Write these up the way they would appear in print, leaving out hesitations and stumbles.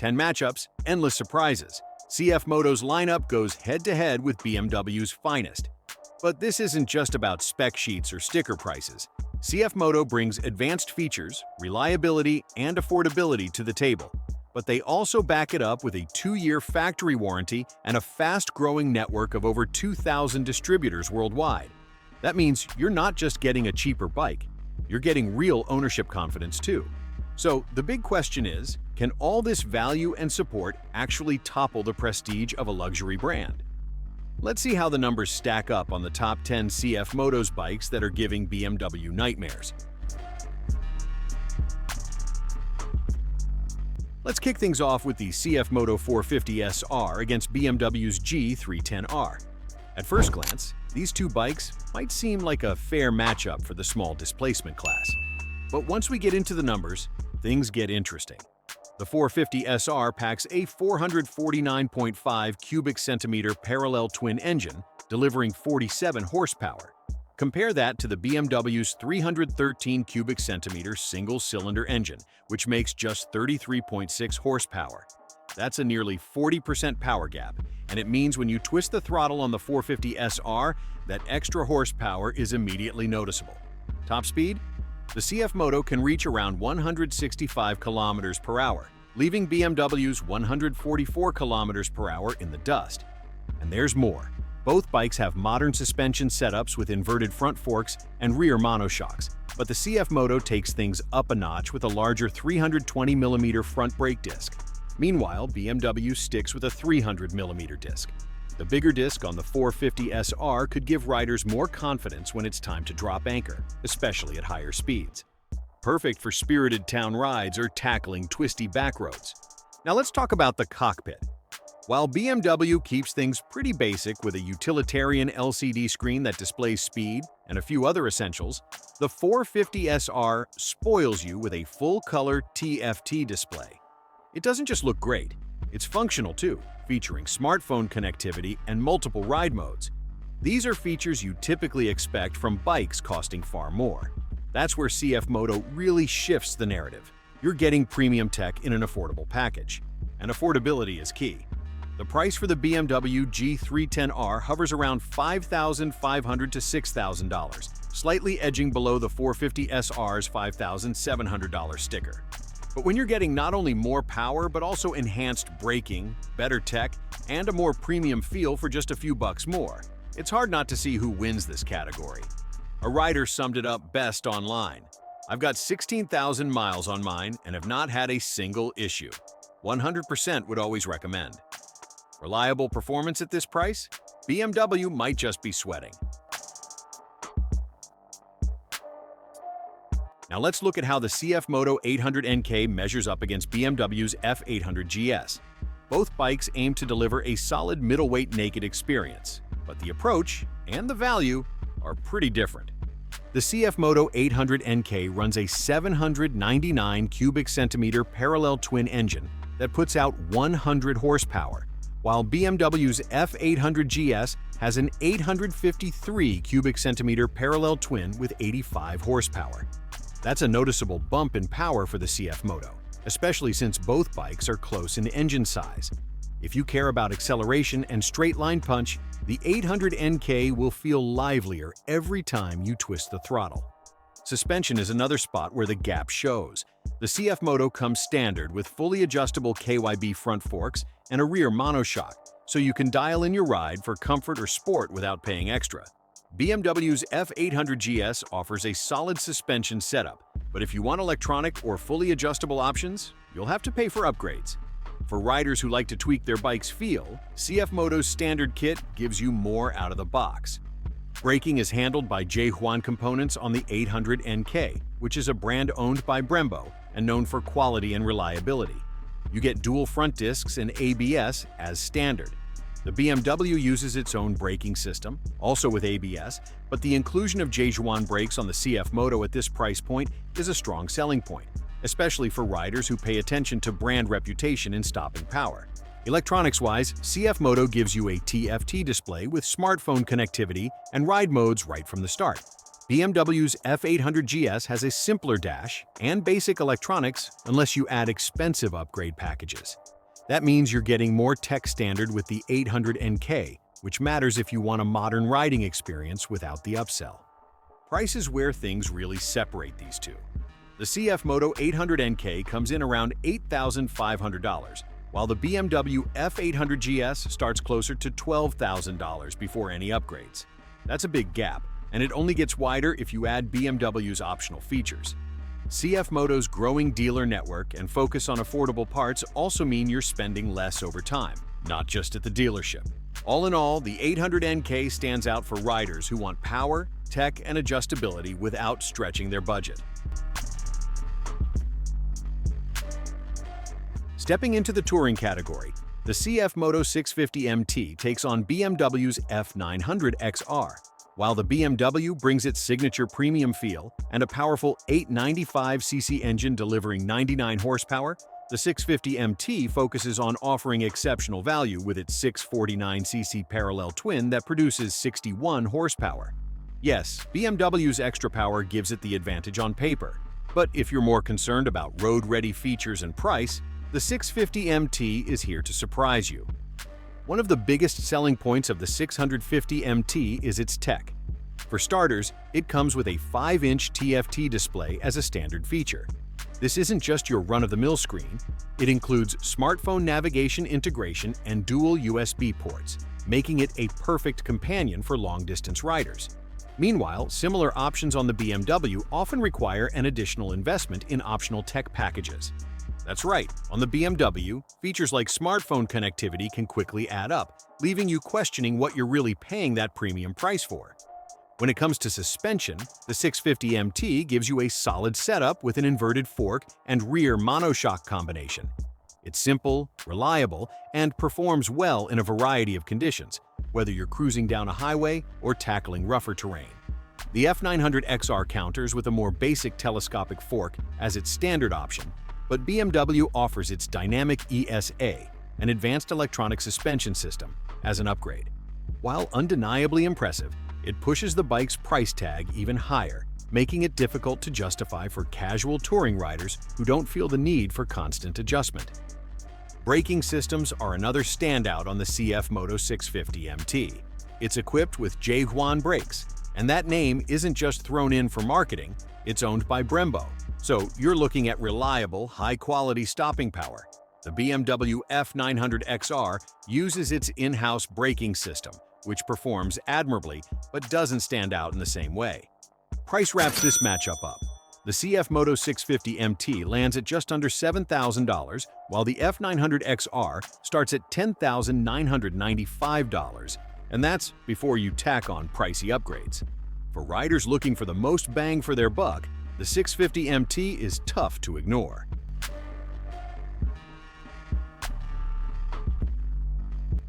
10 matchups, endless surprises. CFMoto's lineup goes head-to-head with BMW's finest. But this isn't just about spec sheets or sticker prices. CFMoto brings advanced features, reliability, and affordability to the table. But they also back it up with a 2-year factory warranty and a fast-growing network of over 2,000 distributors worldwide. That means you're not just getting a cheaper bike, you're getting real ownership confidence too. So the big question is, can all this value and support actually topple the prestige of a luxury brand? Let's see how the numbers stack up on the top 10 CFMoto's bikes that are giving BMW nightmares. Let's kick things off with the CFMoto 450 SR against BMW's G310R. At first glance, these two bikes might seem like a fair matchup for the small displacement class. But once we get into the numbers, things get interesting. The 450 SR packs a 449.5 cubic centimeter parallel twin engine, delivering 47 horsepower. Compare that to the BMW's 313 cubic centimeter single-cylinder engine, which makes just 33.6 horsepower. That's a nearly 40% power gap, and it means when you twist the throttle on the 450 SR, that extra horsepower is immediately noticeable. Top speed? The CFMoto can reach around 165 kilometers per hour, leaving BMW's 144 kilometers per hour in the dust. And there's more. Both bikes have modern suspension setups with inverted front forks and rear monoshocks, but the CFMoto takes things up a notch with a larger 320mm front brake disc. Meanwhile, BMW sticks with a 300mm disc. The bigger disc on the 450 SR could give riders more confidence when it's time to drop anchor, especially at higher speeds. Perfect for spirited town rides or tackling twisty back roads. Now let's talk about the cockpit. While BMW keeps things pretty basic with a utilitarian LCD screen that displays speed and a few other essentials, the 450 SR spoils you with a full-color TFT display. It doesn't just look great, it's functional too, featuring smartphone connectivity and multiple ride modes. These are features you typically expect from bikes costing far more. That's where CFMoto really shifts the narrative. You're getting premium tech in an affordable package, and affordability is key. The price for the BMW G310R hovers around $5,500 to $6,000, slightly edging below the 450 SR's $5,700 sticker. But when you're getting not only more power but also enhanced braking, better tech, and a more premium feel for just a few bucks more, it's hard not to see who wins this category. A rider summed it up best online. "I've got 16,000 miles on mine and have not had a single issue. 100% would always recommend." Reliable performance at this price? BMW might just be sweating. Now let's look at how the CFMoto 800NK measures up against BMW's F800 GS. Both bikes aim to deliver a solid middleweight naked experience, but the approach and the value are pretty different. The CFMoto 800NK runs a 799 cubic centimeter parallel twin engine that puts out 100 horsepower, while BMW's F800 GS has an 853 cubic centimeter parallel twin with 85 horsepower. That's a noticeable bump in power for the CFMoto, especially since both bikes are close in engine size. If you care about acceleration and straight-line punch, the 800NK will feel livelier every time you twist the throttle. Suspension is another spot where the gap shows. The CFMoto comes standard with fully adjustable KYB front forks and a rear monoshock, so you can dial in your ride for comfort or sport without paying extra. BMW's F800 GS offers a solid suspension setup, but if you want electronic or fully adjustable options, you'll have to pay for upgrades. For riders who like to tweak their bike's feel, CFMoto's standard kit gives you more out of the box. Braking is handled by J-Huan components on the 800NK, which is a brand owned by Brembo and known for quality and reliability. You get dual front discs and ABS as standard. The BMW uses its own braking system, also with ABS, but the inclusion of J-Huan brakes on the CFMoto at this price point is a strong selling point, especially for riders who pay attention to brand reputation in stopping power. Electronics-wise, CFMoto gives you a TFT display with smartphone connectivity and ride modes right from the start. BMW's F800 GS has a simpler dash and basic electronics unless you add expensive upgrade packages. That means you're getting more tech standard with the 800NK, which matters if you want a modern riding experience without the upsell. Price is where things really separate these two. The CFMoto 800NK comes in around $8,500, while the BMW F800 GS starts closer to $12,000 before any upgrades. That's a big gap, and it only gets wider if you add BMW's optional features. CFMoto's growing dealer network and focus on affordable parts also mean you're spending less over time, not just at the dealership. All in all, the 800NK stands out for riders who want power, tech, and adjustability without stretching their budget. Stepping into the touring category, the CFMoto 650MT takes on BMW's F900 XR. While the BMW brings its signature premium feel and a powerful 895cc engine delivering 99 horsepower, the 650MT focuses on offering exceptional value with its 649cc parallel twin that produces 61 horsepower. Yes, BMW's extra power gives it the advantage on paper, but if you're more concerned about road-ready features and price, the 650MT is here to surprise you. One of the biggest selling points of the 650MT is its tech. For starters, it comes with a 5-inch TFT display as a standard feature. This isn't just your run-of-the-mill screen, it includes smartphone navigation integration and dual USB ports, making it a perfect companion for long-distance riders. Meanwhile, similar options on the BMW often require an additional investment in optional tech packages. That's right, on the BMW, features like smartphone connectivity can quickly add up, leaving you questioning what you're really paying that premium price for. When it comes to suspension, the 650MT gives you a solid setup with an inverted fork and rear monoshock combination. It's simple, reliable, and performs well in a variety of conditions, whether you're cruising down a highway or tackling rougher terrain. The F900 XR counters with a more basic telescopic fork as its standard option, but BMW offers its dynamic ESA, an advanced electronic suspension system, as an upgrade. While undeniably impressive, it pushes the bike's price tag even higher, making it difficult to justify for casual touring riders who don't feel the need for constant adjustment. Braking systems are another standout on the CFMoto 650MT. It's equipped with J-Huan brakes, and that name isn't just thrown in for marketing, it's owned by Brembo. So you're looking at reliable, high-quality stopping power. The BMW F900 XR uses its in-house braking system, which performs admirably but doesn't stand out in the same way. Price wraps this matchup up. The CFMoto 650MT lands at just under $7,000, while the F900 XR starts at $10,995, and that's before you tack on pricey upgrades. For riders looking for the most bang for their buck, the 650MT is tough to ignore.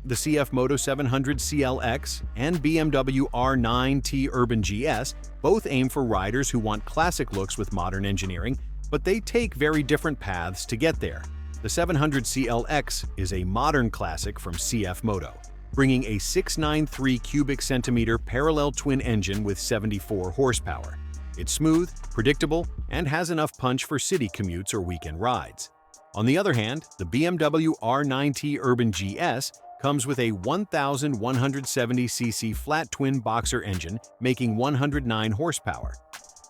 The CFMoto 700 CLX and BMW R9T Urban GS both aim for riders who want classic looks with modern engineering, but they take very different paths to get there. The 700 CLX is a modern classic from CFMoto, bringing a 693 cubic centimeter parallel twin engine with 74 horsepower. It's smooth, predictable, and has enough punch for city commutes or weekend rides. On the other hand, the BMW R9T Urban GS comes with a 1,170cc flat twin boxer engine making 109 horsepower.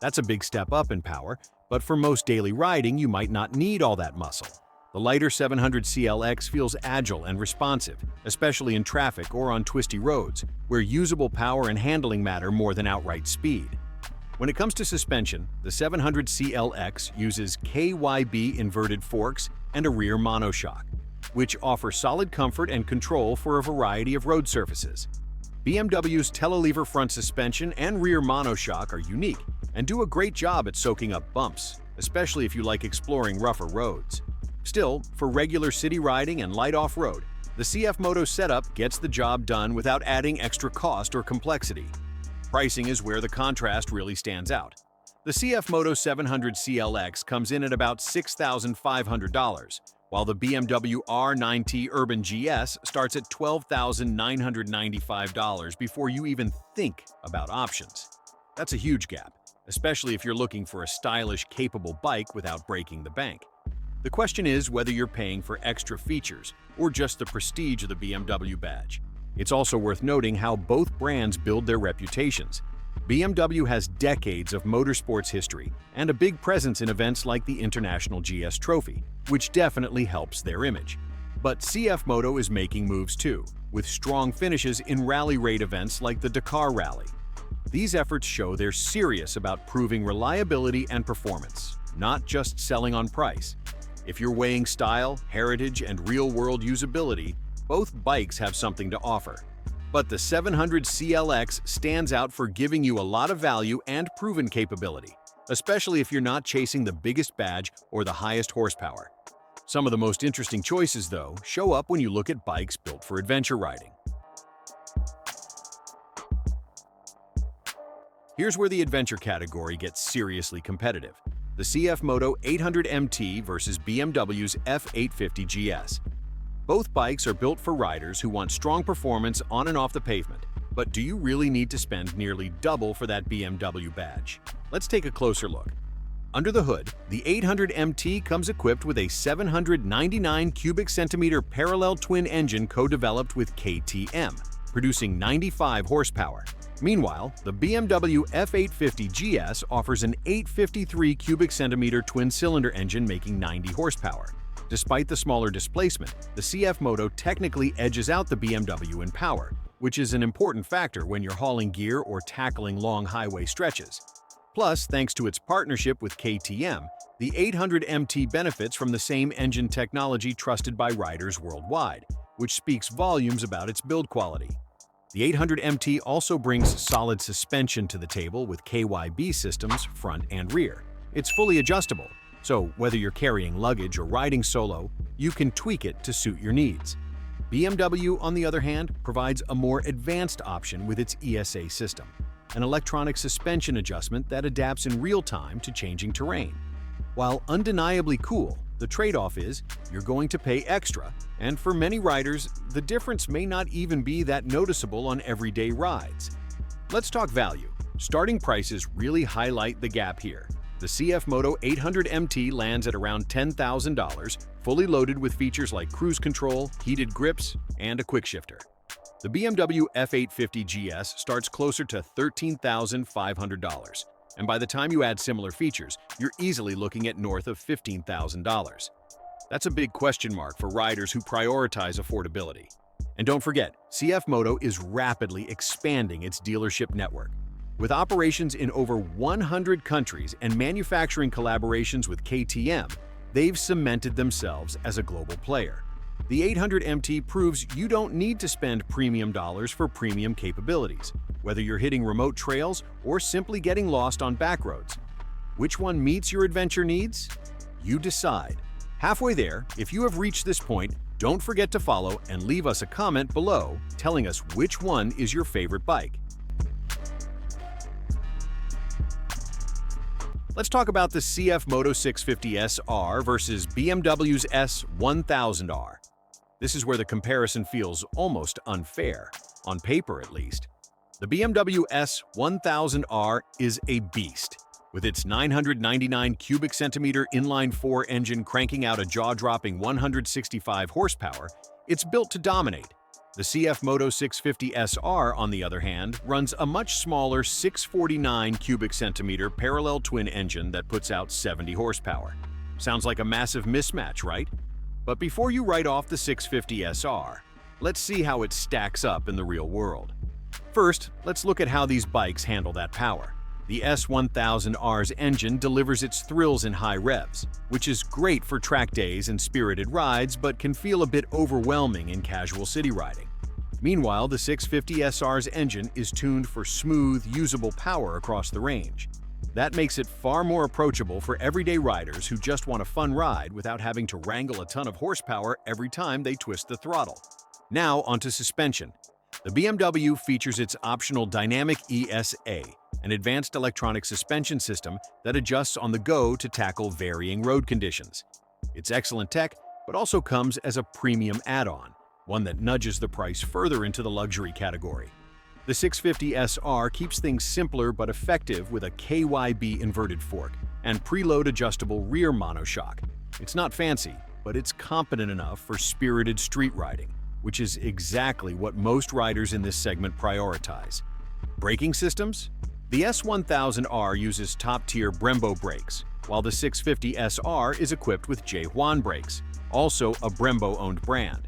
That's a big step up in power, but for most daily riding you might not need all that muscle. The lighter 700 CLX feels agile and responsive, especially in traffic or on twisty roads, where usable power and handling matter more than outright speed. When it comes to suspension, the 700 CLX uses KYB inverted forks and a rear monoshock, which offer solid comfort and control for a variety of road surfaces. BMW's telelever front suspension and rear monoshock are unique and do a great job at soaking up bumps, especially if you like exploring rougher roads. Still, for regular city riding and light off-road, the CFMoto setup gets the job done without adding extra cost or complexity. Pricing is where the contrast really stands out. The CFMoto 700 CLX comes in at about $6,500, while the BMW R9T Urban GS starts at $12,995 before you even think about options. That's a huge gap, especially if you're looking for a stylish, capable bike without breaking the bank. The question is whether you're paying for extra features or just the prestige of the BMW badge. It's also worth noting how both brands build their reputations. BMW has decades of motorsports history and a big presence in events like the International GS Trophy, which definitely helps their image. But CFMoto is making moves too, with strong finishes in rally raid events like the Dakar Rally. These efforts show they're serious about proving reliability and performance, not just selling on price. If you're weighing style, heritage, and real-world usability, both bikes have something to offer. But the 700 CLX stands out for giving you a lot of value and proven capability, especially if you're not chasing the biggest badge or the highest horsepower. Some of the most interesting choices, though, show up when you look at bikes built for adventure riding. Here's where the adventure category gets seriously competitive. The CFMoto 800 MT versus BMW's F850 GS. Both bikes are built for riders who want strong performance on and off the pavement. But do you really need to spend nearly double for that BMW badge? Let's take a closer look. Under the hood, the 800 MT comes equipped with a 799 cubic centimeter parallel twin engine co-developed with KTM, producing 95 horsepower. Meanwhile, the BMW F850 GS offers an 853 cubic centimeter twin-cylinder engine making 90 horsepower. Despite the smaller displacement, the CFMoto technically edges out the BMW in power, which is an important factor when you're hauling gear or tackling long highway stretches. Plus, thanks to its partnership with KTM, the 800 MT benefits from the same engine technology trusted by riders worldwide, which speaks volumes about its build quality. The 800 MT also brings solid suspension to the table with KYB systems front and rear. It's fully adjustable, so whether you're carrying luggage or riding solo, you can tweak it to suit your needs. BMW, on the other hand, provides a more advanced option with its ESA system, an electronic suspension adjustment that adapts in real time to changing terrain. While undeniably cool, the trade-off is you're going to pay extra, and for many riders, the difference may not even be that noticeable on everyday rides. Let's talk value. Starting prices really highlight the gap here. The CFMoto 800 MT lands at around $10,000, fully loaded with features like cruise control, heated grips, and a quickshifter. The BMW F850 GS starts closer to $13,500. And by the time you add similar features, you're easily looking at north of $15,000. That's a big question mark for riders who prioritize affordability. And don't forget, CFMoto is rapidly expanding its dealership network. With operations in over 100 countries and manufacturing collaborations with KTM, they've cemented themselves as a global player. The 800 MT proves you don't need to spend premium dollars for premium capabilities, whether you're hitting remote trails or simply getting lost on back roads. Which one meets your adventure needs? You decide. Halfway there, if you have reached this point, don't forget to follow and leave us a comment below telling us which one is your favorite bike. Let's talk about the CFMoto 650 SR versus BMW's S1000R. This is where the comparison feels almost unfair, on paper at least. The BMW S1000R is a beast. With its 999 cubic centimeter inline-4 engine cranking out a jaw-dropping 165 horsepower, it's built to dominate. The CFMoto 650 SR, on the other hand, runs a much smaller 649 cubic centimeter parallel twin engine that puts out 70 horsepower. Sounds like a massive mismatch, right? But before you write off the 650 SR, let's see how it stacks up in the real world. First, let's look at how these bikes handle that power. The S1000R's engine delivers its thrills in high revs, which is great for track days and spirited rides, but can feel a bit overwhelming in casual city riding. Meanwhile, the 650 SR's engine is tuned for smooth, usable power across the range. That makes it far more approachable for everyday riders who just want a fun ride without having to wrangle a ton of horsepower every time they twist the throttle. Now onto suspension. The BMW features its optional dynamic ESA, an advanced electronic suspension system that adjusts on the go to tackle varying road conditions. It's excellent tech, but also comes as a premium add-on, one that nudges the price further into the luxury category. The 650 SR keeps things simpler but effective with a KYB inverted fork and preload adjustable rear monoshock. It's not fancy, but it's competent enough for spirited street riding, which is exactly what most riders in this segment prioritize. Braking systems? The S1000R uses top-tier Brembo brakes, while the 650 SR is equipped with J-Juan brakes, also a Brembo-owned brand.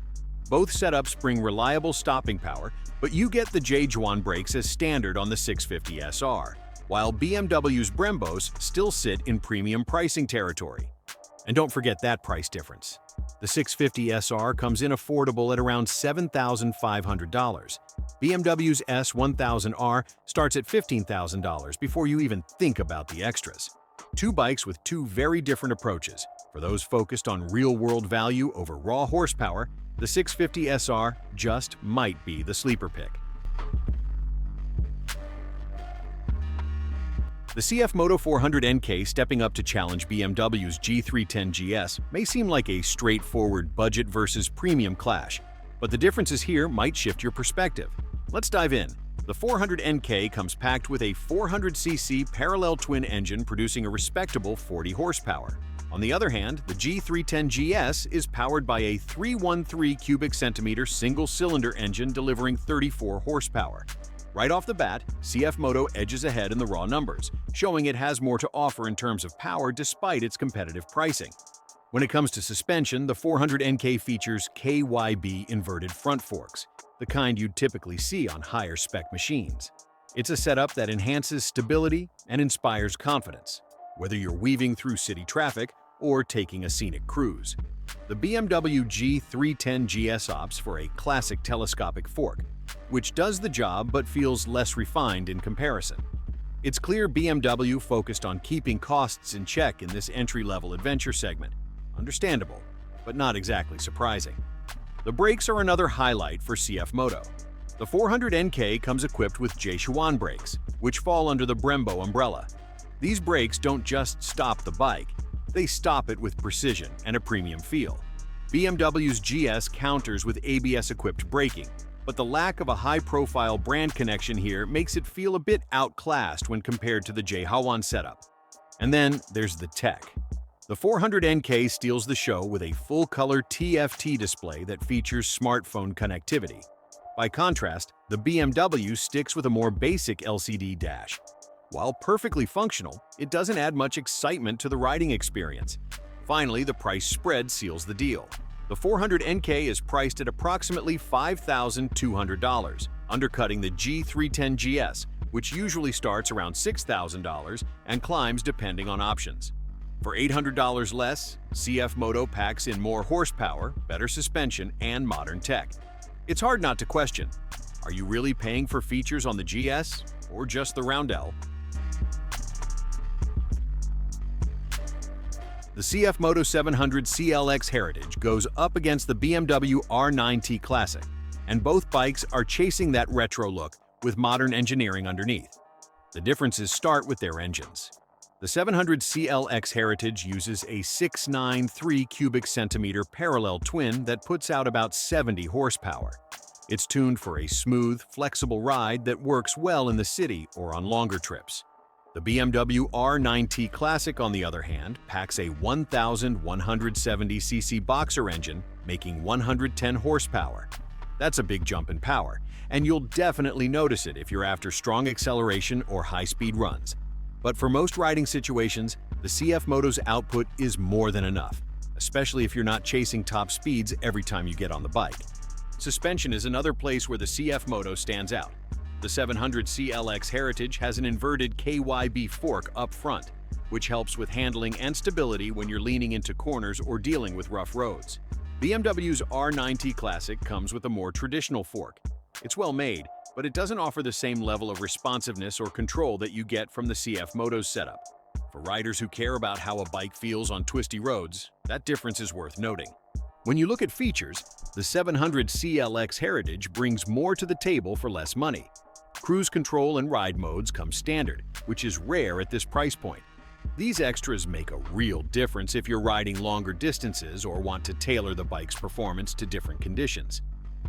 Both setups bring reliable stopping power, but you get the J-Juan brakes as standard on the 650 SR, while BMW's Brembos still sit in premium pricing territory. And don't forget that price difference. The 650 SR comes in affordable at around $7,500. BMW's S1000R starts at $15,000 before you even think about the extras. Two bikes with two very different approaches. For those focused on real-world value over raw horsepower, the 650 SR just might be the sleeper pick. The CFMoto 400NK stepping up to challenge BMW's G310 GS may seem like a straightforward budget versus premium clash, but the differences here might shift your perspective. Let's dive in. The 400NK comes packed with a 400cc parallel twin engine producing a respectable 40 horsepower. On the other hand, the G310 GS is powered by a 313 cubic centimeter single-cylinder engine delivering 34 horsepower. Right off the bat, CFMoto edges ahead in the raw numbers, showing it has more to offer in terms of power despite its competitive pricing. When it comes to suspension, the 400NK features KYB inverted front forks, the kind you'd typically see on higher-spec machines. It's a setup that enhances stability and inspires confidence, whether you're weaving through city traffic or taking a scenic cruise. The BMW G310 GS opts for a classic telescopic fork, which does the job but feels less refined in comparison. It's clear BMW focused on keeping costs in check in this entry-level adventure segment. Understandable, but not exactly surprising. The brakes are another highlight for CFMoto. The 400NK comes equipped with J-Juan brakes, which fall under the Brembo umbrella. These brakes don't just stop the bike, they stop it with precision and a premium feel. BMW's GS counters with ABS-equipped braking, but the lack of a high-profile brand connection here makes it feel a bit outclassed when compared to the J-Juan setup. And then there's the tech. The 400NK steals the show with a full-color TFT display that features smartphone connectivity. By contrast, the BMW sticks with a more basic LCD dash. While perfectly functional, it doesn't add much excitement to the riding experience. Finally, the price spread seals the deal. The 400NK is priced at approximately $5,200, undercutting the G310 GS, which usually starts around $6,000 and climbs depending on options. For $800 less, CFMoto packs in more horsepower, better suspension, and modern tech. It's hard not to question, are you really paying for features on the GS or just the Roundel? The CFMoto 700 CLX Heritage goes up against the BMW R9T Classic, and both bikes are chasing that retro look with modern engineering underneath. The differences start with their engines. The 700 CLX Heritage uses a 693 cubic centimeter parallel twin that puts out about 70 horsepower. It's tuned for a smooth, flexible ride that works well in the city or on longer trips. The BMW R9T Classic, on the other hand, packs a 1,170cc boxer engine, making 110 horsepower. That's a big jump in power, and you'll definitely notice it if you're after strong acceleration or high-speed runs. But for most riding situations, the CFMoto's output is more than enough, especially if you're not chasing top speeds every time you get on the bike. Suspension is another place where the CFMoto stands out. The 700 CLX Heritage has an inverted KYB fork up front, which helps with handling and stability when you're leaning into corners or dealing with rough roads. BMW's R9T Classic comes with a more traditional fork. It's well made, but it doesn't offer the same level of responsiveness or control that you get from the CFMoto's setup. For riders who care about how a bike feels on twisty roads, that difference is worth noting. When you look at features, the 700 CLX Heritage brings more to the table for less money. Cruise control and ride modes come standard, which is rare at this price point. These extras make a real difference if you're riding longer distances or want to tailor the bike's performance to different conditions.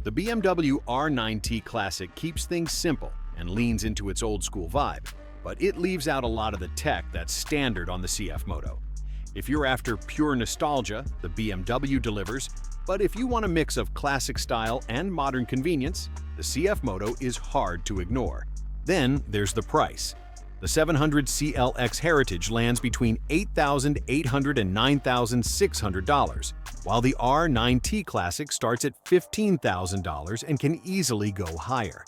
The BMW R9T Classic keeps things simple and leans into its old-school vibe, but it leaves out a lot of the tech that's standard on the CFMoto. If you're after pure nostalgia, the BMW delivers, but if you want a mix of classic style and modern convenience, the CFMoto is hard to ignore. Then there's the price. The 700 CLX Heritage lands between $8,800 and $9,600, while the R9T Classic starts at $15,000 and can easily go higher.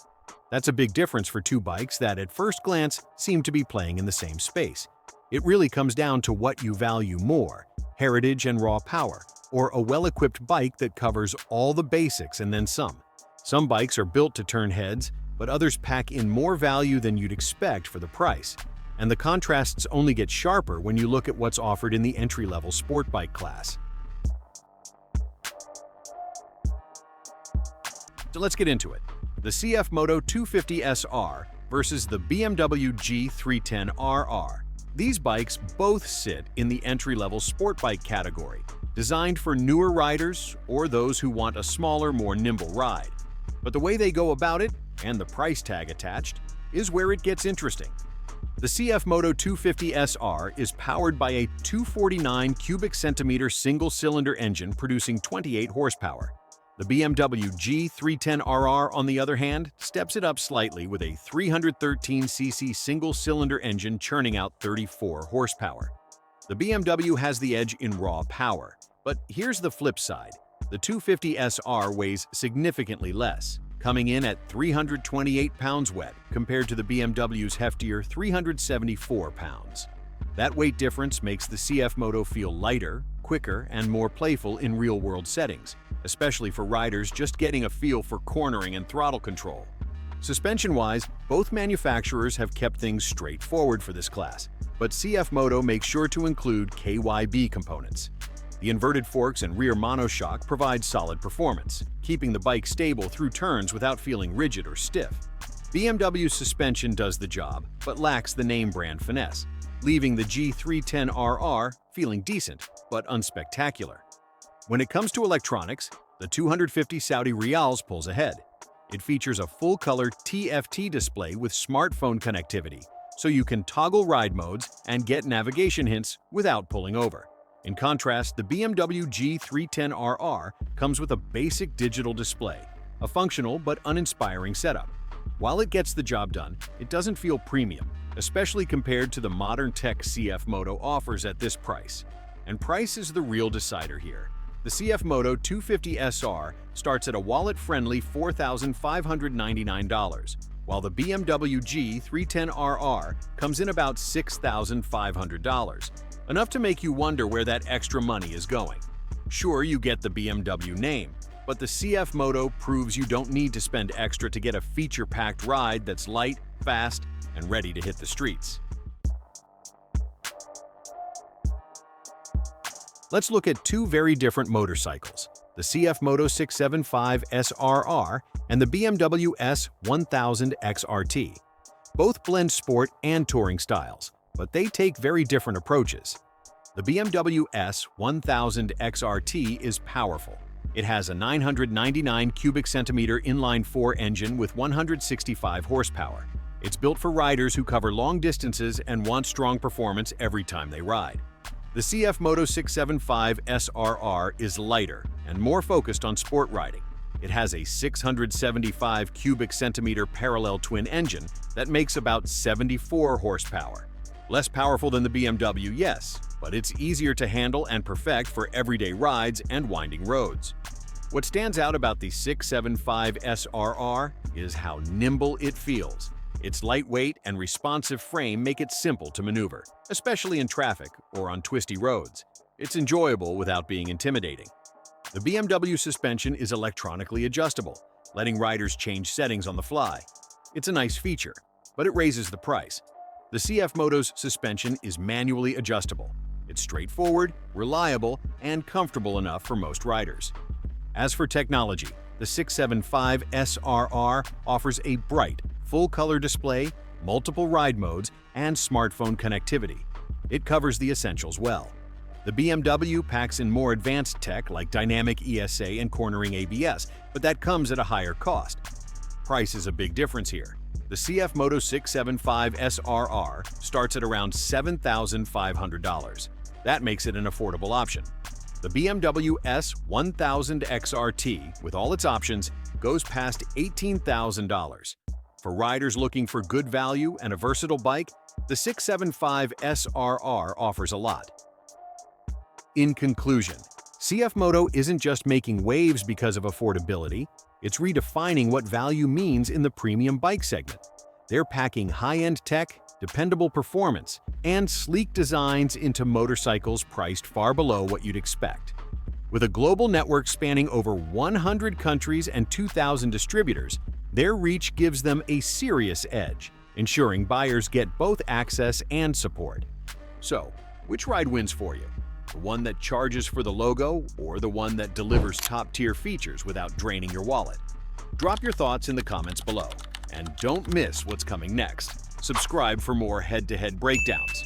That's a big difference for two bikes that at first glance seem to be playing in the same space. It really comes down to what you value more, heritage and raw power, or a well-equipped bike that covers all the basics and then some. Some bikes are built to turn heads, but others pack in more value than you'd expect for the price. And the contrasts only get sharper when you look at what's offered in the entry-level sport bike class. So let's get into it. The CFMoto 250 SR versus the BMW G310RR. These bikes both sit in the entry-level sport bike category, designed for newer riders or those who want a smaller, more nimble ride. But the way they go about it, and the price tag attached, is where it gets interesting. The CFMoto 250 SR is powered by a 249 cubic centimeter single-cylinder engine producing 28 horsepower. The BMW G310RR, on the other hand, steps it up slightly with a 313cc single-cylinder engine churning out 34 horsepower. The BMW has the edge in raw power, but here's the flip side. The 250 SR weighs significantly less, coming in at 328 pounds wet compared to the BMW's heftier 374 pounds. That weight difference makes the CFMoto feel lighter, quicker, and more playful in real-world settings, especially for riders just getting a feel for cornering and throttle control. Suspension-wise, both manufacturers have kept things straightforward for this class, but CFMoto makes sure to include KYB components. The inverted forks and rear monoshock provide solid performance, keeping the bike stable through turns without feeling rigid or stiff. BMW's suspension does the job, but lacks the name brand finesse, leaving the G310RR feeling decent, but unspectacular. When it comes to electronics, the 250 Saudi Riyals pulls ahead. It features a full-color TFT display with smartphone connectivity, so you can toggle ride modes and get navigation hints without pulling over. In contrast, the BMW G310RR comes with a basic digital display, a functional but uninspiring setup. While it gets the job done, it doesn't feel premium, especially compared to the modern tech CFMoto offers at this price. And price is the real decider here. The CFMoto 250 SR starts at a wallet-friendly $4,599, while the BMW G310RR comes in about $6,500, enough to make you wonder where that extra money is going. Sure, you get the BMW name, but the CFMoto proves you don't need to spend extra to get a feature-packed ride that's light, fast, and ready to hit the streets. Let's look at two very different motorcycles, the CFMoto 675 SRR and the BMW S1000 XRT. Both blend sport and touring styles, but they take very different approaches. The BMW S1000 XRT is powerful. It has a 999 cubic centimeter inline-4 engine with 165 horsepower. It's built for riders who cover long distances and want strong performance every time they ride. The CFMoto 675 SRR is lighter and more focused on sport riding. It has a 675 cubic centimeter parallel twin engine that makes about 74 horsepower. Less powerful than the BMW, yes, but it's easier to handle and perfect for everyday rides and winding roads. What stands out about the 675 SRR is how nimble it feels. Its lightweight and responsive frame make it simple to maneuver, especially in traffic or on twisty roads. It's enjoyable without being intimidating. The BMW suspension is electronically adjustable, letting riders change settings on the fly. It's a nice feature, but it raises the price. The CFMoto's suspension is manually adjustable. It's straightforward, reliable, and comfortable enough for most riders. As for technology, the 675 SRR offers a bright, full-color display, multiple ride modes, and smartphone connectivity. It covers the essentials well. The BMW packs in more advanced tech like dynamic ESA and cornering ABS, but that comes at a higher cost. Price is a big difference here. The CFMoto 675 SRR starts at around $7,500. That makes it an affordable option. The BMW S1000 XRT, with all its options, goes past $18,000. For riders looking for good value and a versatile bike, the 675 SRR offers a lot. In conclusion, CFMoto isn't just making waves because of affordability, it's redefining what value means in the premium bike segment. They're packing high-end tech, dependable performance, and sleek designs into motorcycles priced far below what you'd expect. With a global network spanning over 100 countries and 2,000 distributors, their reach gives them a serious edge, ensuring buyers get both access and support. So, which ride wins for you? The one that charges for the logo, or the one that delivers top-tier features without draining your wallet? Drop your thoughts in the comments below. And don't miss what's coming next. Subscribe for more head-to-head breakdowns.